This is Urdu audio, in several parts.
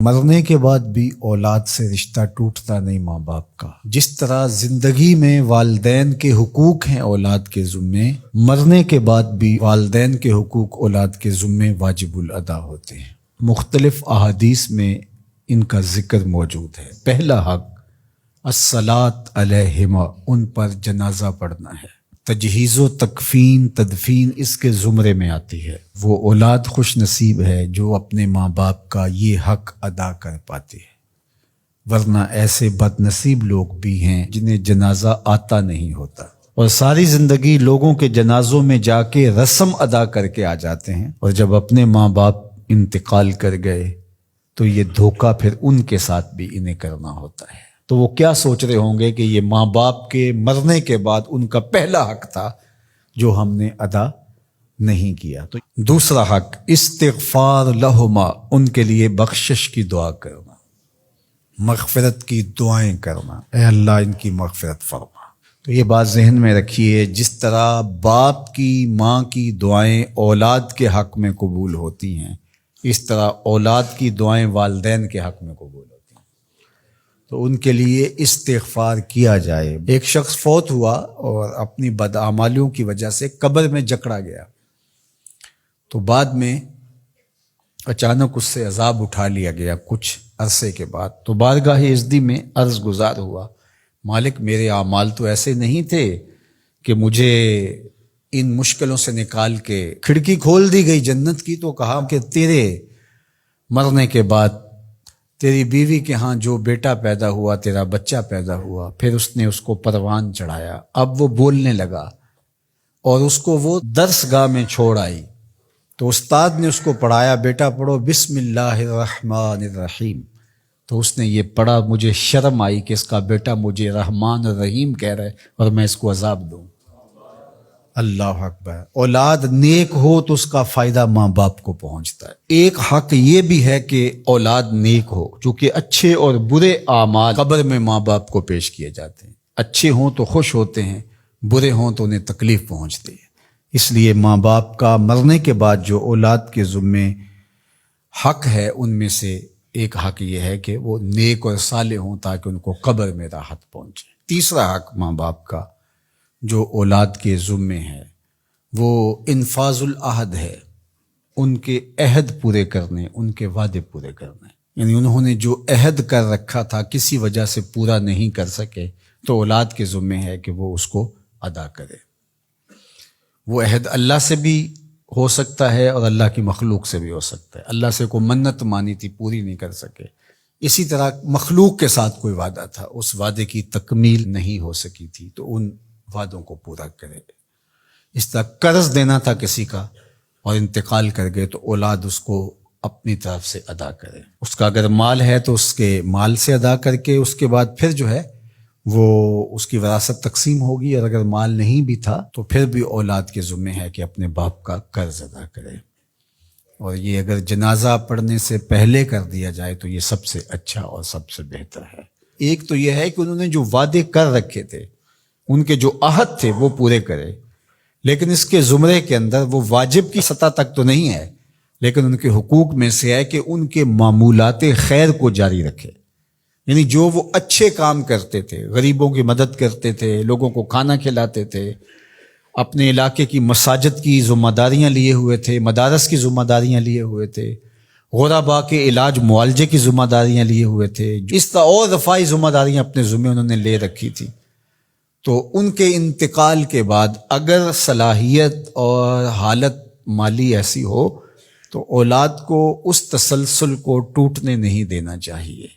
مرنے کے بعد بھی اولاد سے رشتہ ٹوٹتا نہیں ماں باپ کا۔ جس طرح زندگی میں والدین کے حقوق ہیں اولاد کے ذمے، مرنے کے بعد بھی والدین کے حقوق اولاد کے ذمے واجب الادا ہوتے ہیں۔ مختلف احادیث میں ان کا ذکر موجود ہے۔ پہلا حق الصلاۃ علیہما، ان پر جنازہ پڑھنا ہے۔ تجہیز و تکفین تدفین اس کے زمرے میں آتی ہے۔ وہ اولاد خوش نصیب ہے جو اپنے ماں باپ کا یہ حق ادا کر پاتی ہے، ورنہ ایسے بد نصیب لوگ بھی ہیں جنہیں جنازہ آتا نہیں ہوتا اور ساری زندگی لوگوں کے جنازوں میں جا کے رسم ادا کر کے آ جاتے ہیں، اور جب اپنے ماں باپ انتقال کر گئے تو یہ دھوکہ پھر ان کے ساتھ بھی انہیں کرنا ہوتا ہے۔ تو وہ کیا سوچ رہے ہوں گے کہ یہ ماں باپ کے مرنے کے بعد ان کا پہلا حق تھا جو ہم نے ادا نہیں کیا۔ تو دوسرا حق استغفار لہما، ان کے لیے بخشش کی دعا کرنا، مغفرت کی دعائیں کرنا، اے اللہ ان کی مغفرت فرما۔ تو یہ بات ذہن میں رکھیے، جس طرح باپ کی ماں کی دعائیں اولاد کے حق میں قبول ہوتی ہیں، اس طرح اولاد کی دعائیں والدین کے حق میں قبول ہوتی ہیں۔ تو ان کے لیے استغفار کیا جائے۔ ایک شخص فوت ہوا اور اپنی بدعمالیوں کی وجہ سے قبر میں جکڑا گیا، تو بعد میں اچانک اس سے عذاب اٹھا لیا گیا کچھ عرصے کے بعد۔ تو بارگاہ عزدی میں عرض گزار ہوا، مالک میرے اعمال تو ایسے نہیں تھے کہ مجھے ان مشکلوں سے نکال کے کھڑکی کھول دی گئی جنت کی، تو کہا کہ تیرے مرنے کے بعد تیری بیوی کے ہاں جو بیٹا پیدا ہوا، تیرا بچہ پیدا ہوا، پھر اس نے اس کو پروان چڑھایا، اب وہ بولنے لگا اور اس کو وہ درس گاہ میں چھوڑ آئی، تو استاد نے اس کو پڑھایا، بیٹا پڑھو بسم اللہ الرحمن الرحیم، تو اس نے یہ پڑھا، مجھے شرم آئی کہ اس کا بیٹا مجھے رحمان الرحیم کہہ رہا ہے اور میں اس کو عذاب دوں۔ اللہ اکبر۔ اولاد نیک ہو تو اس کا فائدہ ماں باپ کو پہنچتا ہے۔ ایک حق یہ بھی ہے کہ اولاد نیک ہو، چونکہ اچھے اور برے اعمال قبر میں ماں باپ کو پیش کیے جاتے ہیں۔ اچھے ہوں تو خوش ہوتے ہیں، برے ہوں تو انہیں تکلیف پہنچتی ہے۔ اس لیے ماں باپ کا مرنے کے بعد جو اولاد کے ذمے حق ہے، ان میں سے ایک حق یہ ہے کہ وہ نیک اور صالح ہوں تاکہ ان کو قبر میں راحت پہنچے۔ تیسرا حق ماں باپ کا جو اولاد کے ذمے ہے وہ انفاذ العہد ہے، ان کے عہد پورے کرنے، ان کے وعدے پورے کرنے۔ یعنی انہوں نے جو عہد کر رکھا تھا کسی وجہ سے پورا نہیں کر سکے، تو اولاد کے ذمے ہے کہ وہ اس کو ادا کرے۔ وہ عہد اللہ سے بھی ہو سکتا ہے اور اللہ کی مخلوق سے بھی ہو سکتا ہے۔ اللہ سے کوئی منت مانی تھی، پوری نہیں کر سکے، اسی طرح مخلوق کے ساتھ کوئی وعدہ تھا، اس وعدے کی تکمیل نہیں ہو سکی تھی، تو ان وعدوں کو پورا کرے۔ اس طرح قرض دینا تھا کسی کا اور انتقال کر گئے، تو اولاد اس کو اپنی طرف سے ادا کرے۔ اس کا اگر مال ہے تو اس کے مال سے ادا کر کے اس کے بعد پھر جو ہے وہ اس کی وراثت تقسیم ہوگی، اور اگر مال نہیں بھی تھا تو پھر بھی اولاد کے ذمہ ہے کہ اپنے باپ کا قرض ادا کرے، اور یہ اگر جنازہ پڑھنے سے پہلے کر دیا جائے تو یہ سب سے اچھا اور سب سے بہتر ہے۔ ایک تو یہ ہے کہ انہوں نے جو وعدے کر رکھے تھے، ان کے جو عہد تھے وہ پورے کرے، لیکن اس کے زمرے کے اندر وہ واجب کی سطح تک تو نہیں ہے، لیکن ان کے حقوق میں سے ہے کہ ان کے معمولات خیر کو جاری رکھے۔ یعنی جو وہ اچھے کام کرتے تھے، غریبوں کی مدد کرتے تھے، لوگوں کو کھانا کھلاتے تھے، اپنے علاقے کی مساجد کی ذمہ داریاں لیے ہوئے تھے، مدارس کی ذمہ داریاں لیے ہوئے تھے، غرباء کے علاج معالجے کی ذمہ داریاں لیے ہوئے تھے، اس طرح اور رفاہی ذمہ داریاں اپنے ذمہ انہوں نے لے رکھی تھی، تو ان کے انتقال کے بعد اگر صلاحیت اور حالت مالی ایسی ہو تو اولاد کو اس تسلسل کو ٹوٹنے نہیں دینا چاہیے،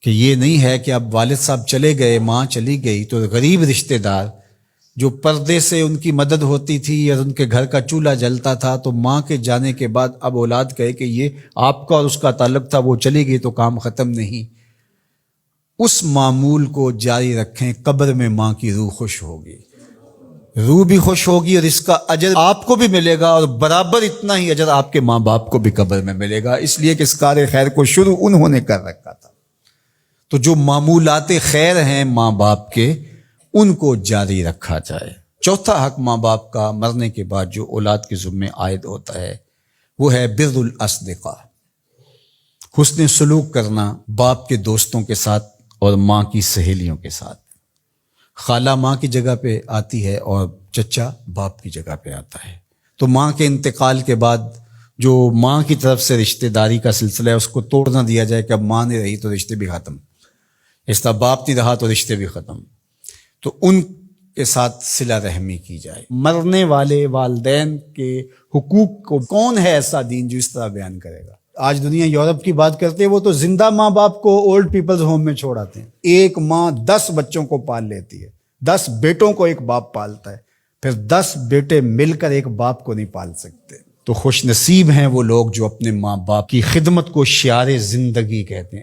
کہ یہ نہیں ہے کہ اب والد صاحب چلے گئے، ماں چلی گئی، تو غریب رشتہ دار جو پردے سے ان کی مدد ہوتی تھی اور ان کے گھر کا چولہا جلتا تھا، تو ماں کے جانے کے بعد اب اولاد کہے کہ یہ آپ کا اور اس کا تعلق تھا، وہ چلی گئی تو کام ختم نہیں۔ اس معمول کو جاری رکھیں، قبر میں ماں کی روح خوش ہوگی، روح بھی خوش ہوگی، اور اس کا اجر آپ کو بھی ملے گا، اور برابر اتنا ہی اجر آپ کے ماں باپ کو بھی قبر میں ملے گا، اس لیے کہ اس کار خیر کو شروع انہوں نے کر رکھا تھا۔ تو جو معمولات خیر ہیں ماں باپ کے، ان کو جاری رکھا جائے۔ چوتھا حق ماں باپ کا مرنے کے بعد جو اولاد کے ذمے عائد ہوتا ہے وہ ہے بر الاصدقاء، حسن سلوک کرنا باپ کے دوستوں کے ساتھ اور ماں کی سہیلیوں کے ساتھ. خالہ ماں کی جگہ پہ آتی ہے اور چچا باپ کی جگہ پہ آتا ہے. تو ماں کے انتقال کے بعد جو ماں کی طرف سے رشتہ داری کا سلسلہ ہے اس کو توڑ نہ دیا جائے کہ اب ماں نہیں رہی تو رشتے بھی ختم، اس طرح باپ نہیں رہا تو رشتے بھی ختم. تو ان کے ساتھ صلہ رحمی کی جائے. مرنے والے والدین کے حقوق کو کون ہے ایسا دین جو اس طرح بیان کرے گا؟ آج دنیا یورپ کی بات کرتے ہیں، وہ تو زندہ ماں باپ کو اولڈ پیپلز ہوم میں چھوڑ آتے ہیں. ایک ماں 10 بچوں کو پال لیتی ہے، 10 بیٹوں کو ایک باپ پالتا ہے، پھر 10 بیٹے مل کر ایک باپ کو نہیں پال سکتے. تو خوش نصیب ہیں وہ لوگ جو اپنے ماں باپ کی خدمت کو شعار زندگی کہتے ہیں.